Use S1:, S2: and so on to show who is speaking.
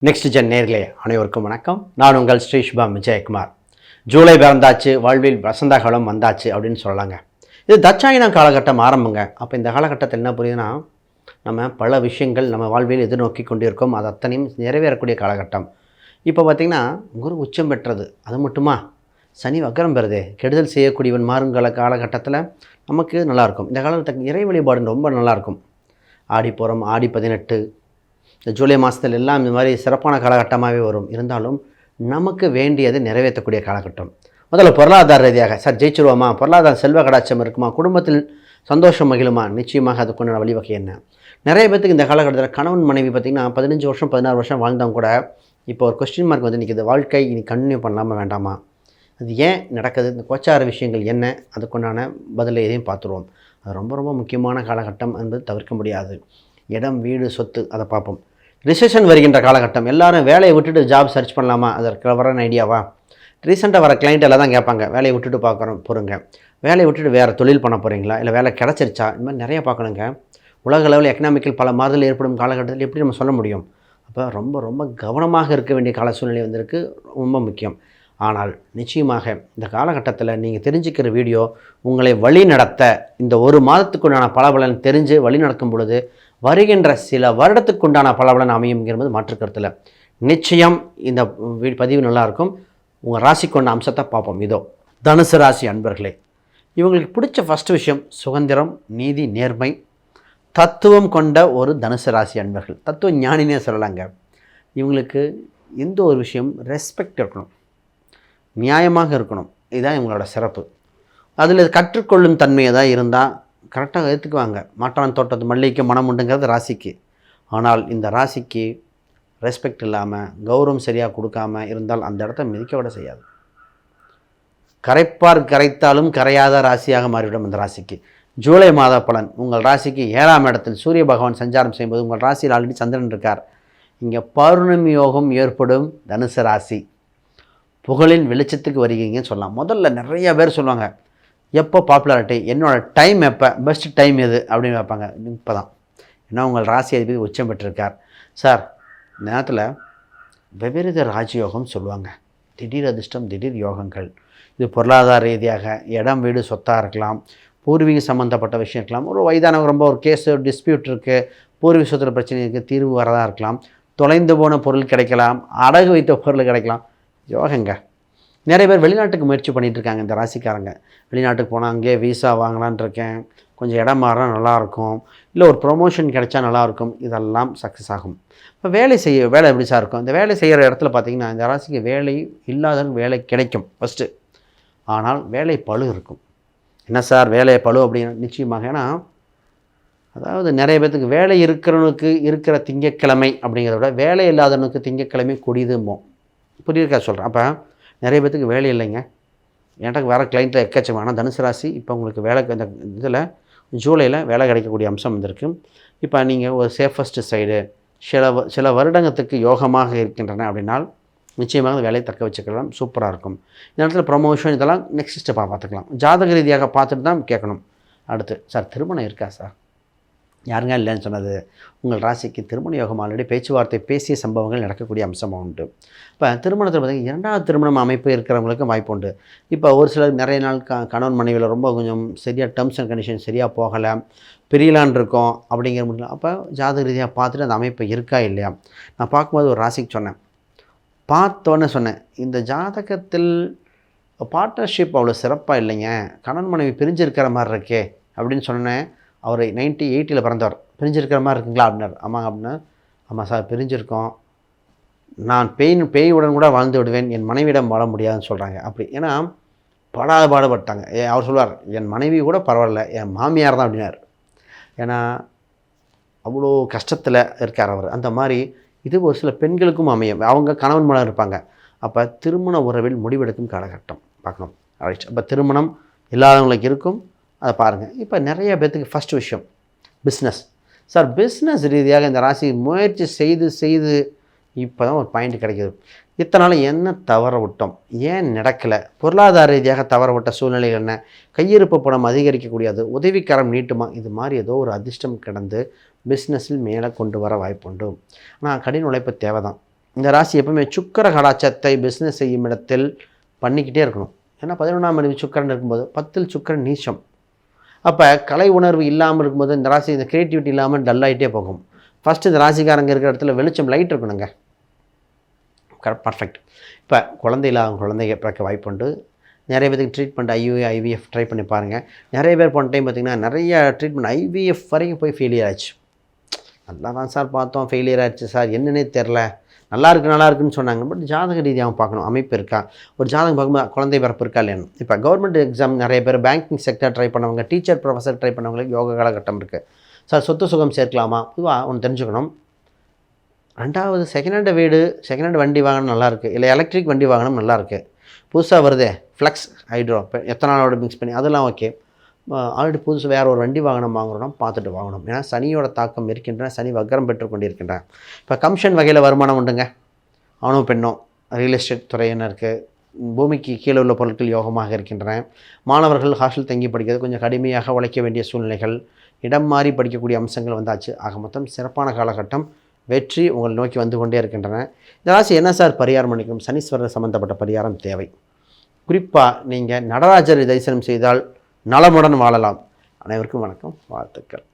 S1: Next gen நேர்களே அனைவருக்கும் வணக்கம். நான் உங்கள் ஸ்ரீஷ்பாம் விஜயகுமார். ஜூலை பிறந்தாச்சு, வாழ்வில் வசந்த காலம் வந்தாச்சு அப்படின்னு சொல்லலாங்க. இது தட்சாயின காலகட்டம் ஆரம்பங்க. அப்போ இந்த காலகட்டத்தில் என்ன புரியுதுன்னா, நம்ம பல விஷயங்கள் நம்ம வாழ்வில் எதிர்நோக்கி கொண்டிருக்கோம். அது அத்தனையும் நிறைவேறக்கூடிய காலகட்டம். இப்போ பார்த்திங்கன்னா குரு உச்சம் பெற்றது, அது மட்டுமா சனி வக்கரம் பெறுது, கெடுதல் செய்யக்கூடியவன் மாறுங்கால காலகட்டத்தில் நமக்கு நல்லாயிருக்கும். இந்த காலகட்டத்துக்கு இறை வழிபாடு ரொம்ப நல்லாயிருக்கும். ஆடி போகிறோம், ஆடி 18, இந்த ஜூலை மாதத்தில் எல்லாம் இந்த மாதிரி சிறப்பான காலகட்டமாகவே வரும். இருந்தாலும் நமக்கு வேண்டியதை நிறைவேற்றக்கூடிய காலகட்டம். முதல்ல பொருளாதார ரீதியாக சார் ஜெயிச்சிருவோமா, பொருளாதார செல்வ கடாட்சம் இருக்குமா, குடும்பத்தில் சந்தோஷம் மகிழுமா, நிச்சயமாக அதுக்குண்டான வழிவகை என்ன. நிறைய பேத்துக்கு இந்த காலகட்டத்தில் கணவன் மனைவி பார்த்திங்கன்னா 15 வருஷம் 16 வருஷம் வாழ்ந்தவங்க கூட இப்போ ஒரு கொஸ்டின் மார்க் வந்து நிற்கிது. வாழ்க்கை இனி கண்டினியூ பண்ணலாமா வேண்டாமா, அது ஏன் நடக்குது, இந்த கோச்சார விஷயங்கள் என்ன, அதுக்குண்டான பதிலை எதையும் பார்த்துருவோம். அது ரொம்ப ரொம்ப முக்கியமான காலகட்டம் என்பது தவிர்க்க முடியாது. இடம், வீடு, சொத்து அதை பார்ப்போம். ரிசெஷன் வருகின்ற காலகட்டம், எல்லோரும் வேலையை விட்டுட்டு ஜாப் சர்ச் பண்ணலாமா, அதற்கு வர ஐடியாவா. ரீசெண்டாக வர கிளைண்ட் எல்லாம் தான் கேட்பாங்க, வேலையை விட்டுட்டு பார்க்குறோம் போகிறோங்க, வேலையை விட்டுட்டு வேறு தொழில் பண்ண போகிறீங்களா, இல்லை வேலை கிடச்சிருச்சா, இந்த மாதிரி நிறையா பார்க்கணுங்க. உலக அளவில் எக்கனாமிக்கல் பல மாறுதல் ஏற்படும் காலகட்டத்தில் எப்படி நம்ம சொல்ல முடியும். அப்போ ரொம்ப ரொம்ப கவனமாக இருக்க வேண்டிய கால சூழ்நிலை வந்திருக்கு, ரொம்ப முக்கியம். ஆனால் நிச்சயமாக இந்த காலகட்டத்தில் நீங்கள் தெரிஞ்சுக்கிற வீடியோ உங்களை வழி நடத்த, இந்த ஒரு மாதத்துக்குண்டான பலபலன் தெரிஞ்சு வழி நடக்கும் பொழுது வருகின்ற சில வருடத்துக்குண்டான பலபலன் அமையுங்கிறது மாற்றுக்கருத்தில் நிச்சயம். இந்த பதிவு நல்லாயிருக்கும். உங்கள் ராசி கொண்ட அம்சத்தை பார்ப்போம். இதோ தனுசு ராசி அன்பர்களே, இவங்களுக்கு பிடிச்ச ஃபஸ்ட்டு விஷயம் சுதந்திரம், நீதி, நேர்மை, தத்துவம் கொண்ட ஒரு தனுசு ராசி அன்பர்கள். தத்துவ ஞானினே சொல்லலாங்க. இவங்களுக்கு எந்த ஒரு விஷயம் ரெஸ்பெக்ட் இருக்கணும், நியாயமாக இருக்கணும். இதுதான் இவங்களோட சிறப்பு. அதில் கற்றுக்கொள்ளும் தன்மையை தான் இருந்தால் கரெக்டாக ஏற்றுக்குவாங்க. மாட்டான் தோட்டத்து மல்லிகைக்கு மனம் உண்டுங்கிறது ராசிக்கு. ஆனால் இந்த ராசிக்கு ரெஸ்பெக்ட் இல்லாமல், கௌரவம் சரியாக கொடுக்காமல் இருந்தால் அந்த இடத்த மிதிக்க விட செய்யாது. கரைப்பார் கரைத்தாலும் கரையாத ராசியாக மாறிவிடும் இந்த ராசிக்கு. ஜூலை மாத பலன், உங்கள் ராசிக்கு 7ஆம் இடத்தில் சூரிய பகவான் சஞ்சாரம் செய்யும்போது உங்கள் ராசியில் ஆல்ரெடி சந்திரன் இருக்கார். இங்கே பௌர்ணமி யோகம் ஏற்படும் தனுசு ராசி. புகழின் வெளிச்சத்துக்கு வருகிறீங்கன்னு சொல்லலாம். முதல்ல நிறைய பேர் சொல்லுவாங்க, எப்போ பாப்புலாரிட்டி, என்னோடய டைம் எப்போ, பெஸ்ட் டைம் எது அப்படின்னு வைப்பாங்க. இப்போ தான் ஏன்னா உங்கள் ராசி அதிபதி உச்சம் பெற்றிருக்கார். சார் இந்த நேரத்தில் வெவ்வேறு ராஜயோகம் சொல்லுவாங்க, திடீர் அதிர்ஷ்டம், திடீர் யோகங்கள். இது பொருளாதார ரீதியாக இடம், வீடு, சொத்தாக இருக்கலாம், பூர்வீக சம்மந்தப்பட்ட விஷயம் இருக்கலாம், ஒரு வயதானவங்க ரொம்ப ஒரு கேஸ், ஒரு டிஸ்பியூட் இருக்குது, பூர்வீக சொத்துல பிரச்சனை இருக்குது, தீர்வு வரதாக இருக்கலாம், தொலைந்து போன பொருள் கிடைக்கலாம், அடகு வைத்த பொருள் கிடைக்கலாம். யோகங்க. நிறைய பேர் வெளிநாட்டுக்கு முயற்சி பண்ணிகிட்டு இருக்காங்க இந்த ராசிக்காரங்க. வெளிநாட்டுக்கு போனால் அங்கேயே வீசா வாங்கலான் இருக்கேன், கொஞ்சம் இடம் மாறினா நல்லாயிருக்கும், இல்லை ஒரு ப்ரொமோஷன் கிடைச்சா நல்லாயிருக்கும், இதெல்லாம் சக்ஸஸ் ஆகும். இப்போ வேலை எப்படி சார் இருக்கும், இந்த வேலை செய்கிற இடத்துல பார்த்திங்கன்னா இந்த ராசிக்கு வேலை இல்லாதவங்க வேலை கிடைக்கும் ஃபஸ்ட்டு. ஆனால் வேலை பளு இருக்கும். என்ன சார் வேலை பளு அப்படின்னு நிச்சயமாக, ஏன்னா அதாவது நிறைய பேர்த்துக்கு வேலை இருக்கிறவனுக்கு இருக்கிற திங்கக்கிழமை அப்படிங்கிறத விட வேலை இல்லாதவனுக்கு திங்கக்கிழமை கொடிதும்போம். புரியிருக்கா சொல்கிறேன். அப்போ நிறைய பேர்த்துக்கு வேலை இல்லைங்க. எனக்கு வேறு கிளைண்ட்டில் எக்கச்சக்கம். ஆனால் தனுசு ராசி இப்போ உங்களுக்கு வேலை இந்த இதில் ஜூலையில் வேலை கிடைக்கக்கூடிய அம்சம் வந்திருக்கு. இப்போ நீங்கள் ஒரு சேஃபஸ்ட்டு சைடு சில வருடங்கத்துக்கு யோகமாக இருக்கின்றன அப்படின்னால் நிச்சயமாக வேலையை தக்க வச்சுக்கலாம், சூப்பராக இருக்கும். இந்த இடத்துல ப்ரொமோஷன் இதெல்லாம் நெக்ஸ்ட் ஸ்டெப்பாக பார்த்துக்கலாம். ஜாதக ரீதியாக பார்த்துட்டு தான் கேட்கணும். அடுத்து சார் திருமணம் இருக்கா சார், யாருங்க இல்லைன்னு சொன்னது. உங்கள் ராசிக்கு திருமண யோகம் ஆல்ரெடி பேச்சுவார்த்தை பேசிய சம்பவங்கள் நடக்கக்கூடிய அம்சமாக உண்டு. இப்போ திருமணத்தில் பார்த்திங்கன்னா 2வது திருமணம் அமைப்பு இருக்கிறவங்களுக்கும் வாய்ப்பு உண்டு. இப்போ ஒரு சிலர் நிறைய நாள் கணவன் மனைவியில் ரொம்ப கொஞ்சம் சரியாக டேர்ம்ஸ் அண்ட் கண்டிஷன் சரியாக போகலை, பிரியலான் இருக்கோம் அப்படிங்கிற முடியல. அப்போ ஜாதக ரீதியாக பார்த்துட்டு அந்த அமைப்பு இருக்கா இல்லையா. நான் பார்க்கும்போது ஒரு ராசிக்கு சொன்னேன், பார்த்தோன்னே சொன்னேன், இந்த ஜாதகத்தில் பார்ட்னர்ஷிப் அவ்வளோ சிறப்பாக இல்லைங்க, கணவன் மனைவி பிரிஞ்சிருக்கிற மாதிரி இருக்கே அப்படின்னு சொன்னேன். அவர் 1980 பிறந்தவர். பிரிஞ்சிருக்கிற மாதிரி இருக்குங்களா அப்படின்னார். ஆமாங்க அப்படின்னா, ஆமாம் சார் பிரிஞ்சிருக்கோம், நான் பேயுடன் கூட வாழ்ந்து விடுவேன், என் மனைவியிடம் வாழ முடியாதுன்னு சொல்கிறாங்க. அப்படி ஏன்னா பாடுபட்டாங்க. அவர் சொல்வார், என் மனைவி கூட பரவாயில்ல, என் மாமியார் தான் அப்படின்னார். ஏன்னா அவ்வளோ கஷ்டத்தில் இருக்கார் அவர். அந்த மாதிரி இது ஒரு சில பெண்களுக்கும் அமையும், அவங்க கணவன் மூலம் இருப்பாங்க. அப்போ திருமண உறவில் முடிவெடுக்கும் காலகட்டம் பார்க்கணும். ரைட். அப்போ திருமணம் இல்லாதவங்களுக்கு இருக்கும், அதை பாருங்கள். இப்போ நிறைய பேர்த்துக்கு ஃபஸ்ட் விஷயம் பிஸ்னஸ். சார் பிஸ்னஸ் ரீதியாக இந்த ராசி முயற்சி செய்து இப்போ தான் ஒரு பாயிண்ட் கிடைக்கிது. இத்தனை நாள் என்ன தவற விட்டோம், ஏன் நடக்கலை, பொருளாதார ரீதியாக தவற விட்ட சூழ்நிலைகள் என்ன, கையிருப்பு பணம் அதிகரிக்கக்கூடியது, உதவிக்கரம் நீட்டுமா, இது மாதிரி ஏதோ ஒரு அதிர்ஷ்டம் கிடந்து பிஸ்னஸில் மேலே கொண்டு வர வாய்ப்புண்டு. ஆனால் கடின உழைப்பு தேவை தான். இந்த ராசி எப்பவுமே சுக்கிர கடாச்சத்தை பிஸ்னஸ் செய்யும் இடத்தில் பண்ணிக்கிட்டே இருக்கணும். ஏன்னா 11ஆம் அதிபதி சுக்கிரன் இருக்கும்போது 10ல் சுக்கிரன் நீச்சம். அப்போ கலை உணர்வு இல்லாமல் இருக்கும்போது இந்த ராசி இந்த க்ரியேட்டிவிட்டி இல்லாமல் டல்லாகிட்டே போகும். ஃபஸ்ட்டு இந்த ராசிக்காரங்க இருக்கிற இடத்துல வெளிச்சம் லைட் இருக்கணுங்க. பர்ஃபெக்ட். இப்போ குழந்தை இல்லாத குழந்தைங்க பிறக்க வாய்ப்புண்டு. நிறைய பேருக்கு ட்ரீட்மெண்ட் IVF ட்ரை பண்ணி பாருங்கள். நிறைய பேர் போன டைம் பார்த்திங்கன்னா நிறைய ட்ரீட்மெண்ட் IVF வரைக்கும் போய் ஃபெயிலியர் ஆச்சு. நல்லா தான் சார் பார்த்தோம், ஃபெயிலியர் ஆகிடுச்சு சார், என்னன்னே தெரில, நல்லா இருக்குன்னு சொன்னாங்க. பட் ஜாதக ரீதியாக பார்க்கணும், அமைப்பு இருக்கா, ஒரு ஜாதகம் பார்க்கும்போது குழந்தை பிறப்பு இருக்கா இல்லைன்னு. இப்போ கவர்மெண்ட் எக்ஸாம் நிறைய பேர் பேங்கிங் செக்டர் ட்ரை பண்ணவங்க, டீச்சர் ப்ரொஃபஸர் ட்ரை பண்ணவங்களுக்கு யோக காலகட்டம் இருக்குது. சார் சொத்து சுகம் சேர்க்கலாமா, இதுவாக ஒன்று தெரிஞ்சுக்கணும். 2வது செகண்ட் ஹேண்ட் வண்டி வாங்கணும் நல்லாயிருக்கு, இல்லை எலக்ட்ரிக் வண்டி வாங்கணும் நல்லாயிருக்கு. புதுசாக வருதே ஃப்ளக்ஸ் ஹைட்ரோ எத்தனாலோட மிக்ஸ் பண்ணி அதெல்லாம் ஓகே. ஆல்ரெடி புதுசு வேறு ஒரு வண்டி வாங்குறோம்னா பார்த்துட்டு வாங்கணும். ஏன்னா சனியோட தாக்கம் இருக்கின்றன, சனி வக்கரம் பெற்றுக்கொண்டிருக்கின்றன. இப்போ கமிஷன் வகையில் வருமானம் உண்டுங்க. ஆணும் பெண்ணும் ரியல் எஸ்டேட் துறையினருக்கு பூமிக்கு கீழே உள்ள பொருட்கள் யோகமாக இருக்கின்றன. மாணவர்கள் ஹாஸ்டல் தங்கி படிக்கிறது கொஞ்சம் கடுமையாக உழைக்க வேண்டிய சூழ்நிலைகள், இடம் மாறி படிக்கக்கூடிய அம்சங்கள் வந்தாச்சு. ஆக மொத்தம் சிறப்பான காலகட்டம், வெற்றி உங்களை நோக்கி வந்து கொண்டே இருக்கின்றன. இந்த ராசி என்ன சார் பரிகாரம் பண்ணிக்கணும்? சனீஸ்வரர் சம்மந்தப்பட்ட பரிகாரம் தேவை. குறிப்பாக நீங்கள் நடராஜரை தரிசனம் செய்தால் நலமுடன் வாழலாம். அனைவருக்கும் வணக்கம், வாழ்த்துக்கள்.